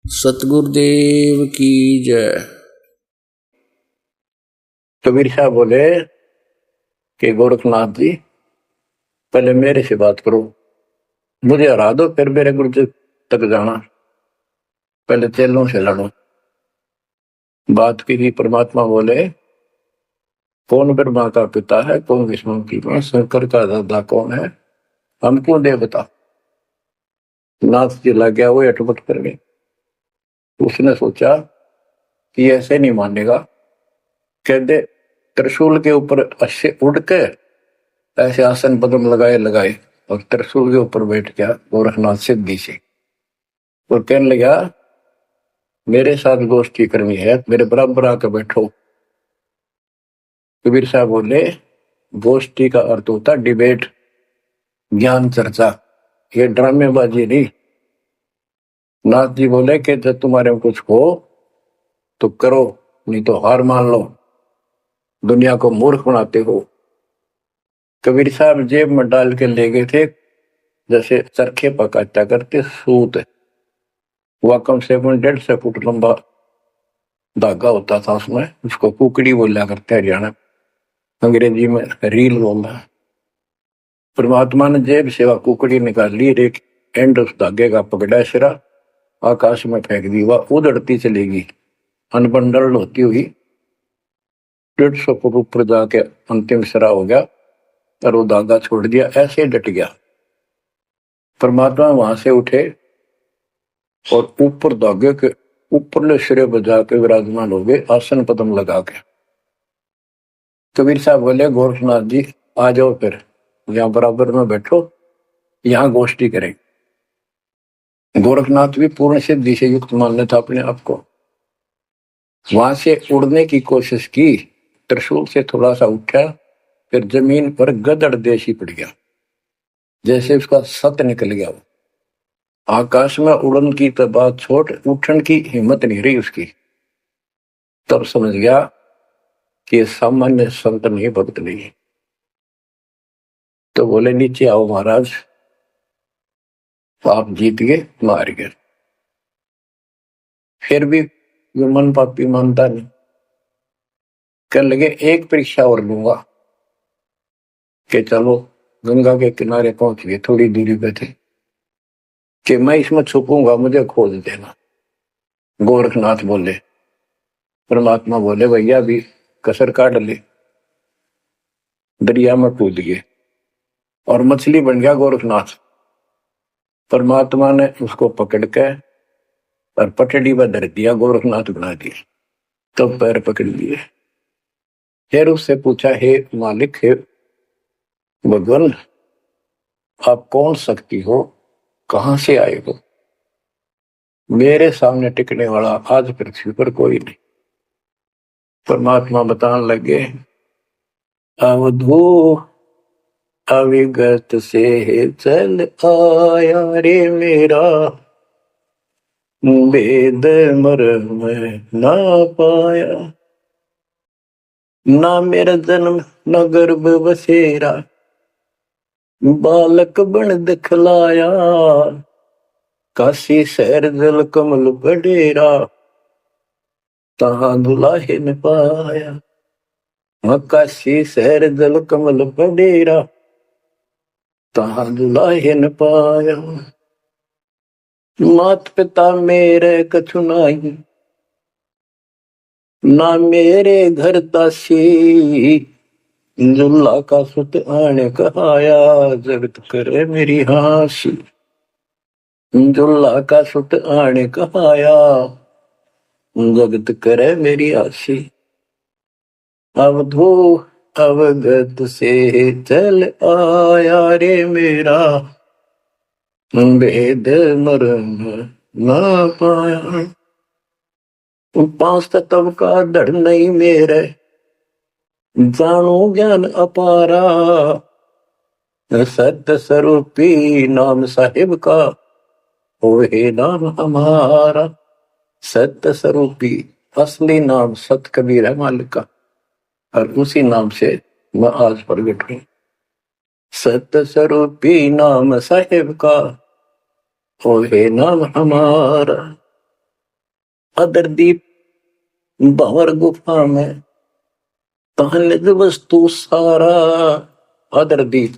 सतगुरुदेव की जय। कबीर साहब बोले कि गोरखनाथ जी पहले मेरे से बात करो, मुझे हरा दो, फिर मेरे गुरु जी तक जाना, पहले चेलों से लड़ो। बात की थी। परमात्मा बोले कौन ब्रह्मा का पिता है, कौन विष्णु की मां, शंकर का दादा कौन है, हमको दे बता। नाथ जी लग गया, वो अटपट कर गए। उसने सोचा कि ऐसे नहीं मानेगा, कह दे त्रिशूल के ऊपर अच्छे उड़ के ऐसे आसन पद्म लगाए लगाए और त्रिशूल के ऊपर बैठ गया गोरखनाथ सिद्धि से, और कहने लगा मेरे साथ गोष्ठी करनी है, मेरे बराबर आकर बैठो। कबीर साहब बोले गोष्ठी का अर्थ होता डिबेट, ज्ञान चर्चा, ये ड्रामेबाजी नहीं। नाथ जी बोले कि जब तुम्हारे में कुछ हो तो करो, नहीं तो हार मान लो, दुनिया को मूर्ख बनाते हो। कबीर साहब जेब में डाल के ले गए थे जैसे चरखे पकाता करते सूत, वह कम से कम 1.5 फुट लंबा धागा होता था, उसमें उसको कुकड़ी बोला करते हैं हरियाणा, अंग्रेजी में रील बोलना। परमात्मा ने जेब से वह कुकड़ी निकाल ली, एक एंड उस धागे का पकड़ा, सिरा आकाश में फेंक दी, वह उड़ती चलेगी अनबंडल होती हुई 150 फुट ऊपर जाके अंतिम सिरा हो गया, और वो धागा छोड़ दिया, ऐसे डट गया। परमात्मा वहां से उठे और ऊपर धागे के ऊपरले सिरे पर जाके विराजमान हो गए, आसन पद्म लगा के। कबीर साहब बोले गोरखनाथ जी आ जाओ, फिर यहाँ बराबर में बैठो, यहाँ गोष्ठी करें। गोरखनाथ भी पूर्ण सिद्धि से युक्त मान लेता अपने आप को। वहां से उड़ने की कोशिश की, त्रिशूल से थोड़ा सा उठा, फिर जमीन पर गदड़ देशी पड़ गया, जैसे उसका सत निकल गया। वो आकाश में उड़न की तो बात छोड़, उठन की हिम्मत नहीं रही उसकी। तब समझ गया कि सामान्य संत नहीं, भक्त नहीं। तो बोले नीचे आओ महाराज, आप जीत गए, मार गए। फिर भी वो मन पापी मानता नहीं, कहने लगे एक परीक्षा और लूंगा। कि चलो गंगा के किनारे पहुंच गए, थोड़ी दूरी पे थे, कि मैं इसमें छुपूंगा, मुझे खोज देना। गोरखनाथ बोले, परमात्मा बोले भैया भी कसर काट ले। दरिया में कूद गए और मछली बन गया गोरखनाथ। परमात्मा ने उसको पकड़ के और पटड़ी पर धर दिया, गोरखनाथ बना दिया। तो पैर पकड़ लिए, फिर उससे पूछा हे मालिक, हे भगवान, आप कौन शक्ति हो, कहां से आए हो, मेरे सामने टिकने वाला आज पृथ्वी पर कोई नहीं। परमात्मा बताने लगे अवधू अविगत से चल आया रे मेरा, वेद मर्म ना पाया, ना मेरा जन्म न गर्भ बसेरा, बालक बन दिखलाया, काशी शहर जल कमल बडेरा, तहां दुलाहे न पाया। काशी शहर जल कमल बडेरा, तहां दुलाहे न पाया। मात पिता मेरे कछु नाही, ना मेरे घर तासी, जुल्ला का सुत आने कहाया, जगत करे मेरी हासी, जुल्ला का सुत आने कहाया, जगत करे मेरी हासी। अवधू अवगत से चल आया रे मेरा, वेद मर्म ना पाया। 5 तत्व का धड़ नहीं मेरे, जानू ज्ञान अपारा, सत्य स्वरूपी नाम साहिब का, ओहे नाम हमारा। सत्य स्वरूपी असली नाम सत कबीर है मालिक का, और उसी नाम से मैं आज प्रगट हूं। सत्य स्वरूपी नाम साहिब का, ओहे नाम हमारा। अदरदीप भंवर गुफा में निज वस्तु सारा। अदरदीप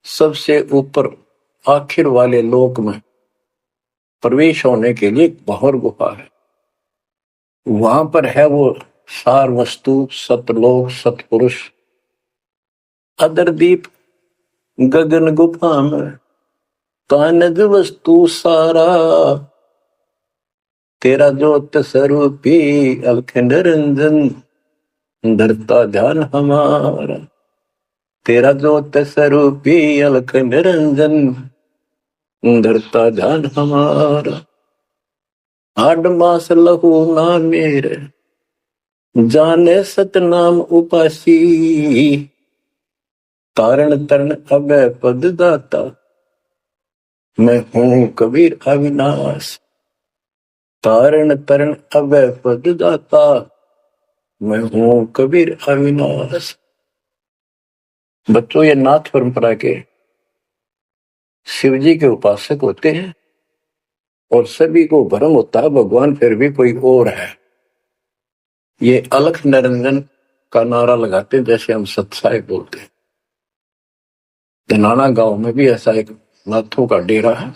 सबसे ऊपर आखिर वाले लोक में प्रवेश होने के लिए भंवर गुफा है। वहां पर है वो सार वस्तु, सतलोक, सतपुरुष। अदरदीप गगन गुफा में निज वस्तु सारा। तेरा ज्योत स्वरूपी अलख निरंजन धरता ध्यान हमारा। तेरा ज्योत स्वरूपी अलख निरंजन धरता ध्यान हमारा। 8 मास लहू ना मेरे जाने सतनाम उपासी। तारण तरण अभय पद दाता मैं हूं कबीर अविनाश। तारण तरण अभय पद दाता मैं हूं कबीर अविनाश। बच्चों, ये नाथ परंपरा के शिव जी के उपासक होते हैं और सभी को भ्रम होता है भगवान फिर भी कोई और है। ये अलख निरंजन का नारा लगाते हैं जैसे हम सत्साई बोलते हैं। धनाना गांव में भी ऐसा एक नाथों का डेरा है।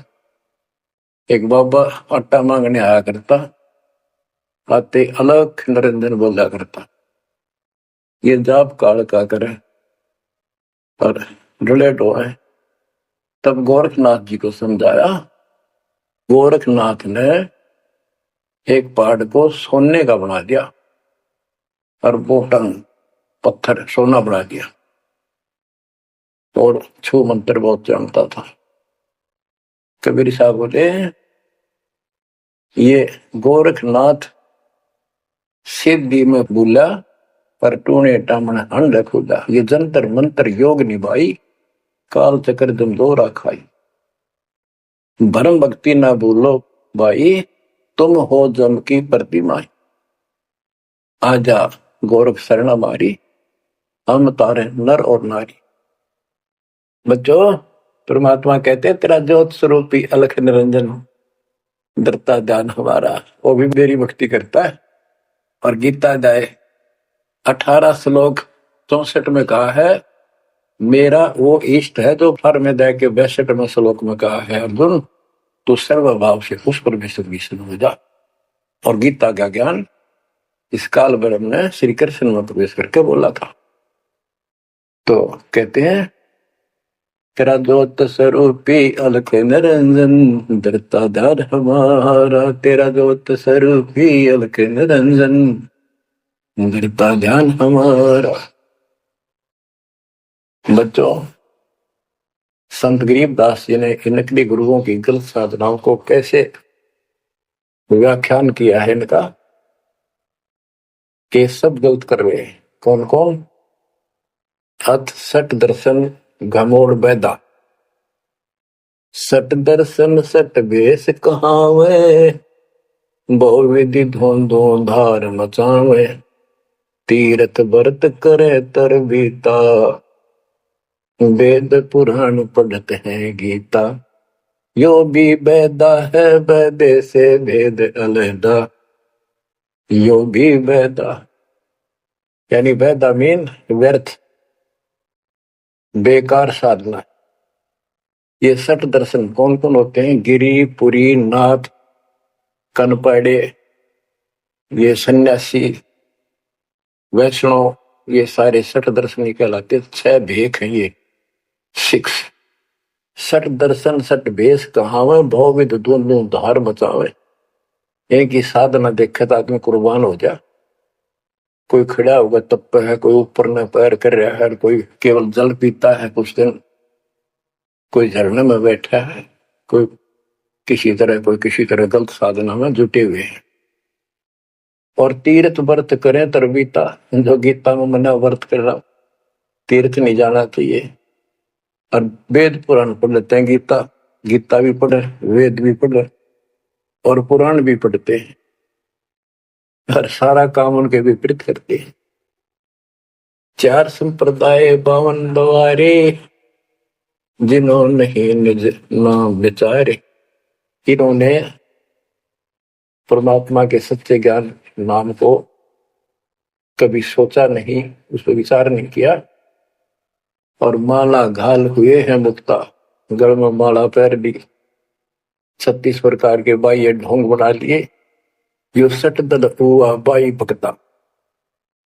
एक बाबा आटा मांगने आया करता, आते अलख निरंजन बोला करता। ये जाप काल का करे और डलेट हो है। तब गोरखनाथ जी को समझाया। गोरखनाथ ने एक पहाड़ को सोने का बना दिया और बोटन पत्थर सोना बना दिया और छू मंत्र बहुत जानता था। कबीर साहब बोले ये गोरखनाथ सिद्धि में बोला पर टूने टामण अंड खुदा। ये जंतर मंत्र योग निभाई काल चक्र जम दोरा खाई। भरम भक्ति ना भूलो भाई तुम हो जम की प्रतिमा। आजा गोरख शरण मारी हम तारे नर और नारी। बच्चों, परमात्मा कहते तेरा ज्योत स्वरूपी अलख निरंजन धरता ध्यान हमारा। वो भी मेरी भक्ति करता है। और गीता जाए 18 श्लोक 64 में कहा है मेरा वो इष्ट है जो फर में दे के 62 श्लोक में कहा है अर्जुन तू सर्वभाव से उस परमेश्वर की शरण हो जा। और गीता का ज्ञान इस काल ब्रह्म ने श्री कृष्ण में प्रवेश करके बोला था। तो कहते हैं तेरा ज्योत स्वरूपी अलख निरंजन धरता ध्यान हमारा। तेरा ज्योत स्वरूपी अलख निरंजन धरता ध्यान हमारा। बच्चों, संत गरीबदास जी ने नकली गुरुओं की गलत साधनाओं को कैसे व्याख्यान किया है इनका कि सब गलत कर रहे। कौन कौन? अथ सट दर्शन घमोड़ बैदा। सट दर्शन सट बेस कहावे बहु विधि धोंधो धार मचावे। तीरथ व्रत करे तर बीता वेद पुराण पढ़ते हैं गीता। यो भी वेदा है वेदे से भेद अलहदा। यो भी वेदा यानी वेदा मीन व्यर्थ बेकार साधना। ये सठ दर्शन कौन कौन होते हैं? गिरी, पुरी, नाथ, कनपड़े, ये सन्यासी, वैष्णव, ये सारे सठ दर्शन कहलाते। 6 भेख हैं ये 6। सठ दर्शन सठ भेष कहावे भाव विद दोनों धार बचावे। एक ही साधना देखे तो आदमी कुर्बान हो जा। कोई खड़ा होगा तप है, कोई ऊपर न पैर कर रहा है, कोई केवल जल पीता है कुछ दिन, कोई झरने में बैठा है, कोई किसी तरह गलत साधना में जुटे हुए हैं। और तीर्थ व्रत करें तरबीता, जो गीता में मना व्रत कर रहा, तीर्थ नहीं जाना चाहिए। और वेद पुराण पढ़ लेते हैं। गीता भी पढ़े, वेद भी पढ़े और पुराण भी पढ़ते हैं। हर सारा काम उनके विपरीत करते हैं। 4 संप्रदाय 52 बवारे जिन्होंने निज नाम विचारे। इन्होंने परमात्मा के सच्चे ज्ञान नाम को कभी सोचा नहीं, उस पर विचार नहीं किया, और माला घाल हुए हैं मुक्ता, गल में माला पैर ली, 36 प्रकार के बाह्य ढोंग बना लिए। यो सट दल हुआ बाई भक्ता,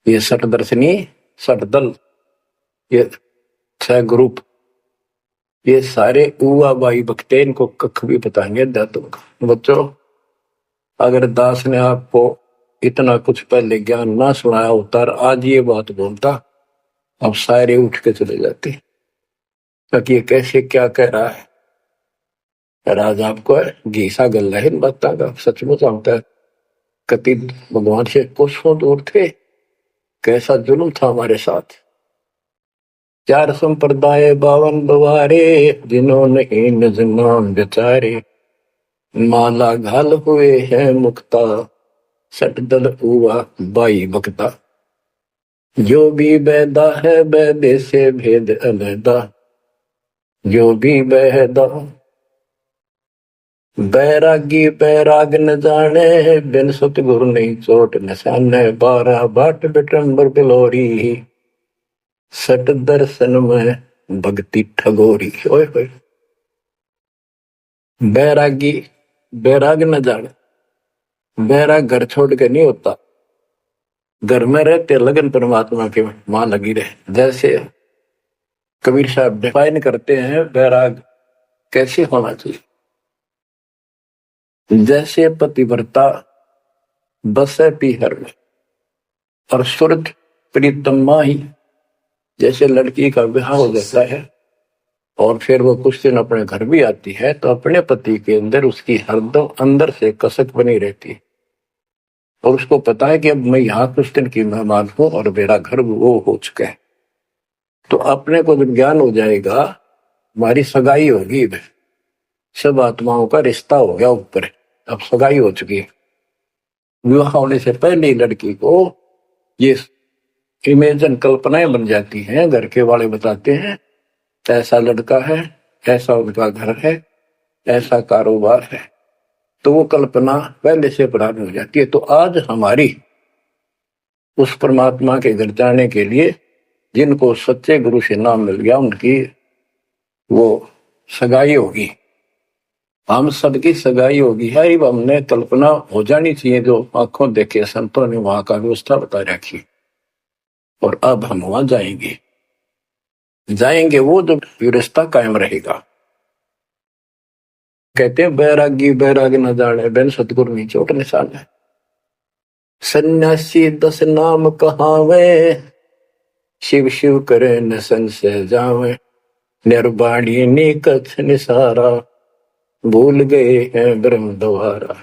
ये सट दर्शनी, सट दल, ये 6 ग्रुप, ये सारे उआ बाई भक्ते, इनको कख भी बताएंगे धातु का। बच्चों, अगर दास ने आपको इतना कुछ पहले ज्ञान ना सुनाया होता और आज ये बात बोलता, अब सारे उठ के चले जाते, क्योंकि ये कैसे क्या कह रहा है। राज आपको घीसा गल है इन बातों का, सचमुच होता है। कति भगवान से कोसों दूर थे, कैसा जुल्म था हमारे साथ। 4 संप्रदाय 52 बवारे, जिन्होंने निज नाम बेचारे, माला घाल हुए हैं मुक्ता, सट दल हुआ बाई भक्ता। जो भी बैदा है बैदे से भेद अलैदा, जो भी बैदा बैरागी बैराग न जाने, बिन सतगुरु नहीं चोट निशाने, 12 बाट बिटंबर बिलोरी, सट दर्शन में भक्ति ठगोरी। ओए होए, बैरागी बैराग न जाने, बैराग घर छोड़ के नहीं होता, घर में रहते लगन परमात्मा के मां लगी रहे। जैसे कबीर साहब डिफाइन करते हैं बैराग कैसे होना चाहिए, जैसे पतिव्रता बसे पीहर में और सुरत प्रीतमा ही, जैसे लड़की का विवाह हो जाता है और फिर वो कुछ दिन अपने घर भी आती है, तो अपने पति के अंदर उसकी हरदम अंदर से कसक बनी रहती है, और उसको पता है कि अब मैं यहाँ कुछ दिन की मेहमान हूं और मेरा घर वो हो चुका है। तो अपने को जब ज्ञान हो जाएगा, हमारी सगाई होगी, सब आत्माओं का रिश्ता हो गया ऊपर, अब सगाई हो चुकी है। विवाह होने से पहले लड़की को ये इमेजन कल्पनाएं बन जाती हैं, घर के वाले बताते हैं ऐसा लड़का है, ऐसा उनका घर है, ऐसा कारोबार है, तो वो कल्पना पहले से पुरानी हो जाती है। तो आज हमारी उस परमात्मा के घर जाने के लिए जिनको सच्चे गुरु से नाम मिल गया, उनकी वो सगाई होगी, हम सबकी सगाई होगी है। हमने कल्पना हो जानी चाहिए, जो आंखों देखे संतों ने वहां का व्यवस्था बता रखी, और अब हम वहां जाएंगे वो जो रिश्ता कायम रहेगा। कहते हैं बैरागी बैराग न जाने, बिन सतगुरु नहीं चोट निशान है। सन्यासी 10 नाम कहावे, शिव शिव करे न संशय जावे, निर्वाणी नी कछ निसारा, भूल गए हैं ब्रह्म द्वारा।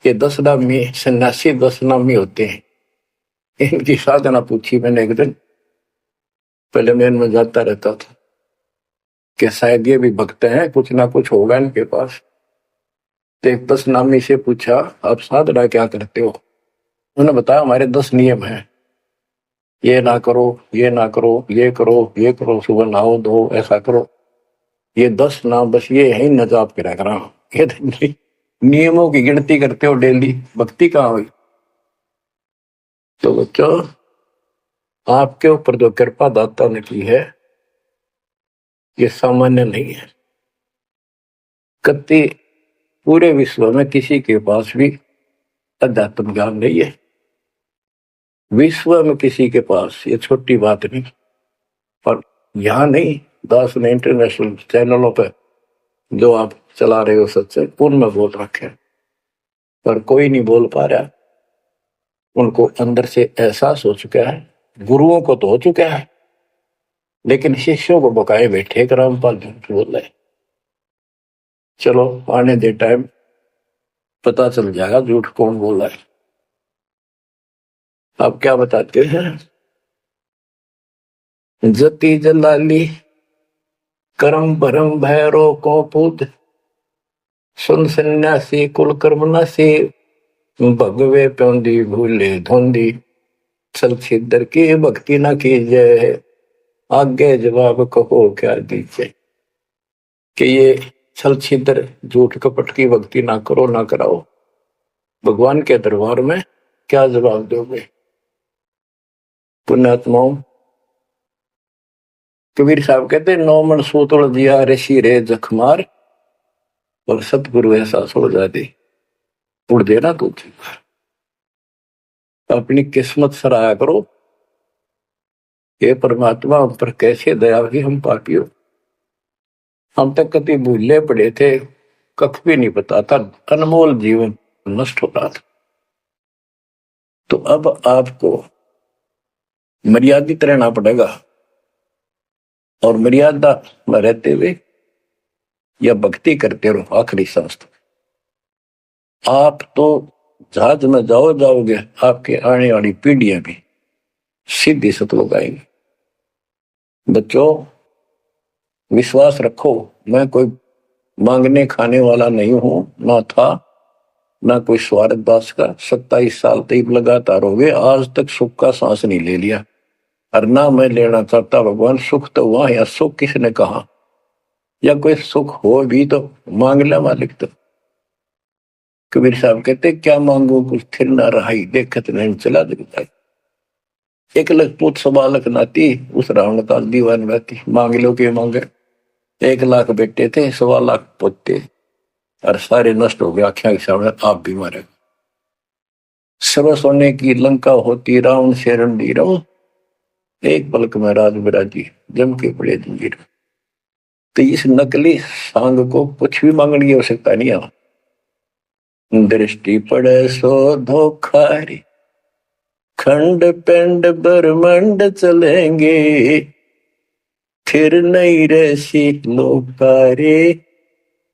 ये 10 नामी सन्यासी 10 नामी होते हैं। इनकी साधना पूछी मैंने एक दिन, पहले मैं इनमें जाता रहता था कि शायद ये भी भक्त हैं, कुछ ना कुछ होगा इनके पास। तो एक 10 नामी से पूछा, आप साधना क्या करते हो? उन्होंने बताया हमारे 10 नियम हैं, ये ना करो, ये ना करो, ये करो, ये करो, सुबह नहाओ धो, ऐसा करो। ये 10 नाम बस ये है न जाप करा करा। ये नियमों की गिनती करते हो डेली, भक्ति कहाँ हुई? तो बच्चों, आपके ऊपर जो कृपा दाता ने की है ये सामान्य नहीं है। कति पूरे विश्व में किसी के पास भी अध्यात्म ज्ञान नहीं है, विश्व में किसी के पास, ये छोटी बात नहीं। और यहाँ नहीं, दास ने इंटरनेशनल चैनलों पर जो आप चला रहे हो सत्संग, उनमें बोल रखे, पर कोई नहीं बोल पा रहा। उनको अंदर से एहसास हो चुका है, गुरुओं को तो हो चुका है, लेकिन शिष्यों को बकाए बैठे कि रामपाल झूठ बोल रहे। चलो आने दे टाइम, पता चल जाएगा झूठ कौन बोल रहा है। आप क्या बताते हैं? जति जलाली करम भरम भैरो को पूत, सुन सन्यासी कुल कर्म नासी, भगवे प्योंदी भूले धोंदी, चल छिदर की भक्ति न कीजिए, आगे जवाब कहो क्या दीजिए। कि ये छल छिदर झूठ कपट की भक्ति ना करो, ना कराओ, भगवान के दरबार में क्या जवाब दोगे? पुण्यात्माओं, कबीर साहब कहते 9 मन सोतोड़ दिया ऋषि रे जखमार, और सतगुरु ऐसा सोड़ जा दे उड़ देना तू। अपनी किस्मत सराया करो। ये परमात्मा हम पर कैसे दया हुई, हम पापी हो। हम तक कभी भूले पड़े थे, कख भी नहीं पता था, अनमोल जीवन नष्ट हो रहा था। तो अब आपको मर्यादित रहना पड़ेगा, और मर्यादा में रहते हुए या भक्ति करते रहो आखिरी सांस तक। आप तो जहाज में जाओगे, आपके आने वाली पीढ़ियां भी सीधी सतलोक आएंगी। बच्चों, विश्वास रखो, मैं कोई मांगने खाने वाला नहीं हूं, ना था ना कोई स्वार्थ दास का। 27 साल तक लगातार हो गए, आज तक सुख का सांस नहीं ले लिया, और ना मैं लेना चाहता। भगवान सुख तो हुआ, या सुख किसने कहा, या कोई सुख हो भी तो मांग ले मालिक। तो कबीर साहब कहते क्या मांगो कुछ थिर ना रहाई, देखत नहीं चला दिखता। एक लख पूत सवालक नाती, उस रावण का दीवान रहती। मांग लो के मांगे, 1 लाख बेटे थे, 1.25 लाख पोते, और सारे नष्ट हो गए आख्या के सामने। आप भी मारे। सर्व सोने की लंका होती, रावण से रणधीरम, एक पलक में राज बिराजी, जम के पड़े जंजीर। तो इस नकली सांग को कुछ भी मांगने की आवश्यकता नहीं है। दृष्टि पड़े सो धोखारी, खंड पिंड ब्रह्मंड चलेंगे, फिर नहीं रहसी लोकारे,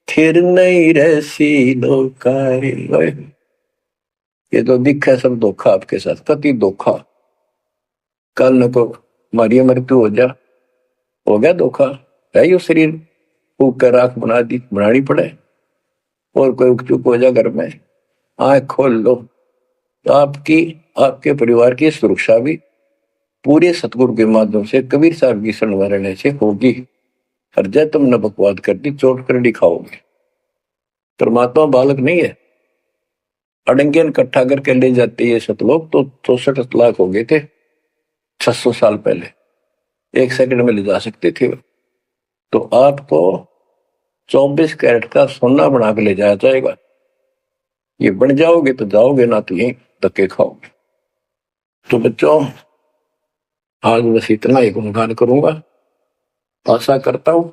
फिर नहीं रहसी लोकारे। ये तो दिखा सब धोखा आपके साथ, कति धोखा। कल न को मारी मृत्यु हो गया धोखा है। यो शरीर फूक कर राख बनानी पड़े, और कोई चुप हो जा घर में, आंख खोल लो। तो आपके परिवार की सुरक्षा भी पूरे सतगुरु के माध्यम से, कबीर साहब की शरण रहने से होगी। हर जय तुमने बकवाद कर दी, चोट कर दिखाओगे। परमात्मा बालक नहीं है। अड़ंगियन इकट्ठा करके ले जाते ये सतलोक तो 64 लाख हो गए थे 600 साल पहले, 1 सेकंड में ले जा सकते थे। तो आपको 24 कैरेट का सोना बना के ले जाया जाएगा। ये बन जाओगे तो जाओगे, ना तो यही धक्के खाओगे। तो बच्चों, आज बस इतना ही गुणगान करूंगा। आशा करता हूं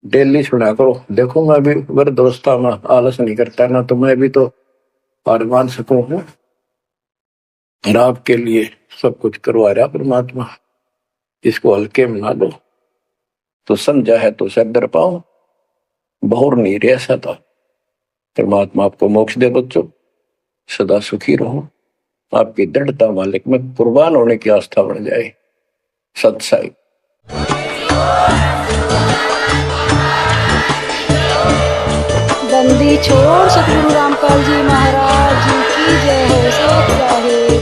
डेली सुना करो। देखो मैं भी वृद्धावस्था में आलस नहीं करता, ना तो मैं भी तो हार मान सकूं। और आपके लिए सब कुछ करवा रहा परमात्मा, इसको हल्के में ना लो। तो समझा है तो सर दर पाओ, बहुर नहीं रह सकता। परमात्मा आपको मोक्ष दे बच्चों, सदा सुखी रहो। आपकी दृढ़ता मालिक में कुर्बान होने की आस्था बढ़ जाए। सत्साई। बंदी छोड़ सतगुरु रामपाल जी